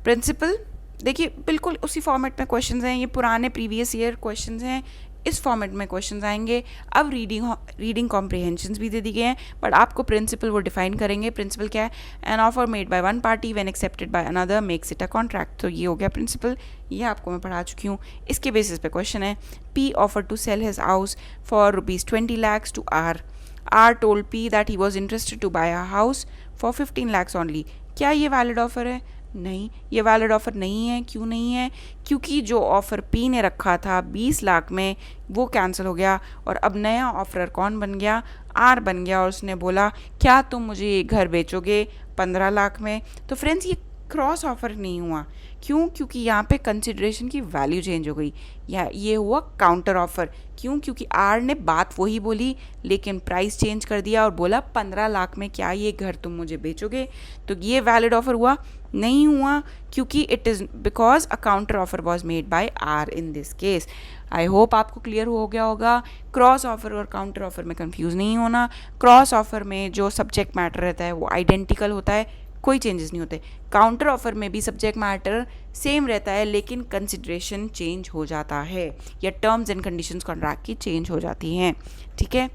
S1: प्रिंसिपल देखिए बिल्कुल उसी फॉर्मेट में क्वेश्चंस हैं, ये पुराने प्रीवियस ईयर क्वेश्चंस हैं, इस फॉर्मेट में क्वेश्चंस आएंगे। अब रीडिंग कॉम्प्रिहेंशंस भी दे दी गए हैं, बट आपको प्रिंसिपल वो डिफाइन करेंगे। प्रिंसिपल क्या है? An offer made by one party when accepted by another makes it a contract. तो ये हो गया प्रिंसिपल, ये आपको मैं पढ़ा चुकी हूँ। इसके बेसिस पे क्वेश्चन है, P offer to sell his house for ₹20 lakhs to R told P that he was interested to buy a house for 15 lakhs only. क्या ये वैलिड ऑफर है? नहीं, ये वैलिड ऑफ़र नहीं है। क्यों नहीं है? क्योंकि जो ऑफ़र पी ने रखा था 20 लाख में वो कैंसिल हो गया और अब नया ऑफरर कौन बन गया? आर बन गया और उसने बोला क्या तुम मुझे ये घर बेचोगे 15 लाख में? तो फ्रेंड्स ये क्रॉस ऑफर नहीं हुआ। क्यों? क्योंकि यहाँ पे कंसिडरेशन की वैल्यू चेंज हो गई, या ये हुआ काउंटर ऑफर। क्यों? क्योंकि आर ने बात वही बोली लेकिन प्राइस चेंज कर दिया और बोला 15 लाख में क्या ये घर तुम मुझे बेचोगे? तो ये वैलिड ऑफर हुआ? नहीं हुआ, क्योंकि it is because a counter offer was made by R in this case. I hope आपको क्लियर हो गया होगा। क्रॉस ऑफर और काउंटर ऑफर में कंफ्यूज नहीं होना। क्रॉस ऑफर में जो सब्जेक्ट मैटर रहता है वो आइडेंटिकल होता है, कोई चेंजेस नहीं होते। काउंटर ऑफर में भी सब्जेक्ट मैटर सेम रहता है लेकिन कंसिडरेशन चेंज हो जाता है या टर्म्स एंड कंडीशंस कॉन्ट्रैक्ट की चेंज हो जाती हैं। ठीक है,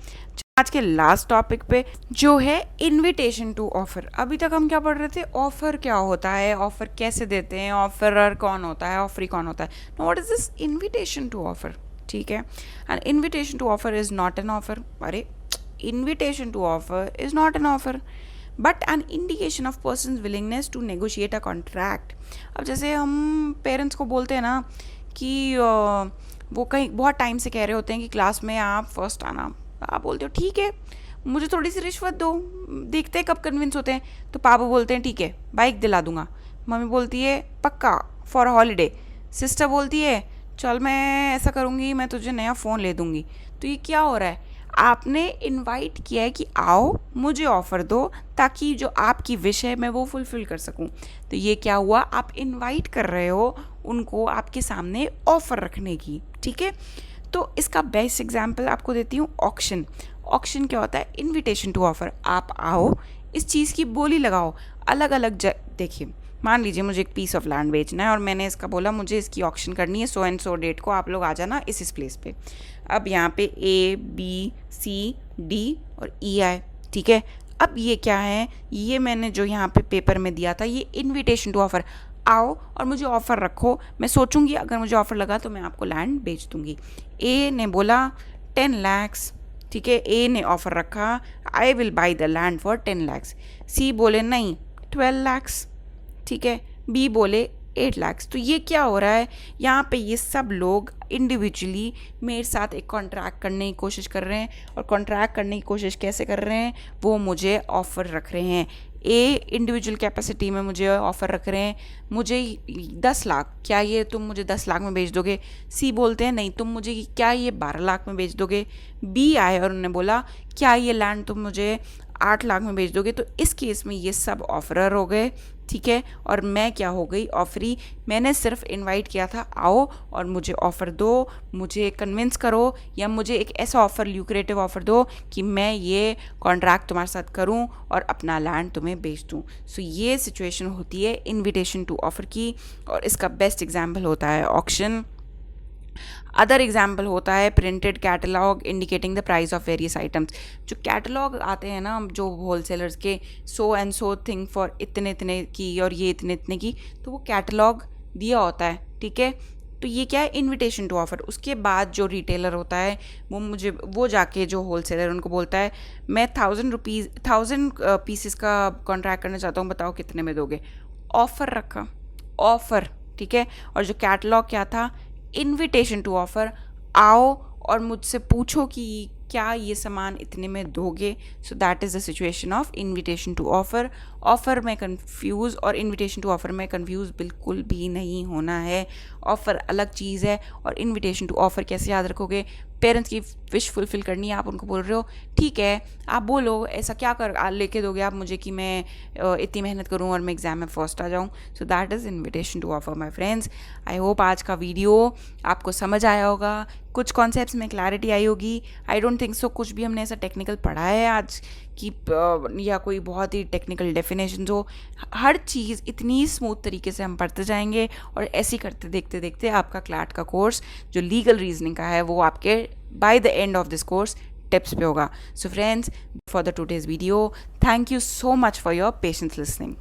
S1: आज के लास्ट टॉपिक पे जो है इनविटेशन टू ऑफर। अभी तक हम क्या पढ़ रहे थे? ऑफर क्या होता है, ऑफर कैसे देते हैं, ऑफरर कौन होता है, ऑफरी कौन होता है। No, what is this invitation to offer? ठीक है, and invitation to offer is not an offer. अरे, invitation to offer is not an offer but an indication of person willingness to negotiate a contract. अब जैसे हम parents को बोलते हैं ना कि वो कहीं बहुत टाइम से कह रहे होते हैं कि क्लास में आप फर्स्ट आना, आप बोलते हो ठीक है मुझे थोड़ी सी रिश्वत दो, देखते हैं कब कन्विंस होते हैं। तो पापा बोलते हैं ठीक है बाइक दिला दूंगा, मम्मी बोलती है पक्का फॉर हॉलीडे, सिस्टर बोलती है चल मैं ऐसा करूँगी मैं तुझे नया फ़ोन ले दूँगी। तो ये क्या हो रहा है? आपने इनवाइट किया है कि आओ मुझे ऑफ़र दो ताकि जो आपकी विश है मैं वो फुलफ़िल कर सकूं। तो ये क्या हुआ, आप इनवाइट कर रहे हो उनको आपके सामने ऑफ़र रखने की, ठीक है। तो इसका बेस्ट एग्जांपल आपको देती हूँ, ऑक्शन। ऑक्शन क्या होता है, इनविटेशन टू ऑफ़र। आप आओ, इस चीज़ की बोली लगाओ, अलग अलग देखिए, मान लीजिए मुझे एक पीस ऑफ लैंड बेचना है और मैंने इसका बोला मुझे इसकी ऑक्शन करनी है सो एंड सो डेट को, आप लोग आ जाना इस प्लेस पे। अब यहाँ पे ए बी सी डी और ई आए, ठीक है। अब ये क्या है, ये मैंने जो यहाँ पे पेपर में दिया था ये इनविटेशन टू ऑफ़र, आओ और मुझे ऑफ़र रखो, मैं सोचूंगी अगर मुझे ऑफ़र लगा तो मैं आपको लैंड बेच दूंगी। ए ने बोला 10 lakhs, ठीक है, ए ने ऑफ़र रखा I will by the land for 10 lakhs। सी बोले नहीं 12 lakhs, ठीक है। बी बोले 8 lakhs। तो ये क्या हो रहा है, यहाँ पे ये सब लोग इंडिविजुअली मेरे साथ एक कॉन्ट्रैक्ट करने की कोशिश कर रहे हैं। और कॉन्ट्रैक्ट करने की कोशिश कैसे कर रहे हैं, वो मुझे ऑफ़र रख रहे हैं। ए इंडिविजुअल कैपेसिटी में मुझे ऑफ़र रख रहे हैं, मुझे 10 लाख, क्या ये तुम मुझे 10 लाख में बेच दोगे। सी बोलते हैं नहीं, तुम मुझे क्या ये 12 लाख में बेच दोगे। बी आए और उन्होंने बोला क्या ये लैंड तुम मुझे 8 लाख में बेच दोगे। तो इस केस में ये सब ऑफरर हो गए, ठीक है। और मैं क्या हो गई, ऑफरी। मैंने सिर्फ इनवाइट किया था आओ और मुझे ऑफ़र दो, मुझे कन्विंस करो, या मुझे एक ऐसा ऑफ़र, ल्यूक्रेटिव ऑफ़र दो कि मैं ये कॉन्ट्रैक्ट तुम्हारे साथ करूं और अपना लैंड तुम्हें बेच दूं। सो ये सिचुएशन होती है इनविटेशन टू ऑफ़र की, और इसका बेस्ट एग्जाम्पल होता है ऑक्शन। अदर एग्जाम्पल होता है printed catalogue indicating the price of various items. जो कैटलॉग आते हैं ना जो होलसेलर्स के, so and so thing for इतने इतने की और ये इतने इतने की, तो वो कैटलॉग दिया होता है, ठीक है। तो ये क्या है, इनविटेशन टू ऑफ़र। उसके बाद जो रिटेलर होता है वो जाके जो होलसेलर उनको बोलता है मैं 1000 पीसेस का कॉन्ट्रैक्ट करना चाहता हूँ, बताओ कितने में दोगे। ऑफ़र रखा, ऑफ़र, ठीक है। और जो कैटलॉग क्या था, इनविटेशन टू ऑफ़र, आओ और मुझसे पूछो कि क्या ये सामान इतने में दोगे। So that is the situation of invitation to offer. Offer में कंफ्यूज और इनविटेशन टू ऑफ़र में कंफ्यूज बिल्कुल भी नहीं होना है। ऑफ़र अलग चीज़ है और इनविटेशन टू ऑफ़र कैसे याद रखोगे, पेरेंट्स की विश फुलफ़िल करनी है, आप उनको बोल रहे हो ठीक है आप बोलो ऐसा क्या लेके दोगे आप मुझे कि मैं इतनी मेहनत करूं और मैं एग्ज़ाम में फर्स्ट आ जाऊं। So that is invitation to offer my friends. I hope आज का वीडियो आपको समझ आया होगा, कुछ कॉन्सेप्ट्स में क्लैरिटी आई होगी। आई डोंट थिंक सो कुछ भी हमने ऐसा टेक्निकल पढ़ा है आज कि या कोई बहुत ही टेक्निकल डेफिनेशन हो। हर चीज़ इतनी स्मूथ तरीके से हम पढ़ते जाएंगे और ऐसे ही करते देखते देखते आपका क्लैट का कोर्स जो लीगल रीजनिंग का है वो आपके by the end of this course tips पे होगा। So friends, for the today's video, thank you so much for your patience listening.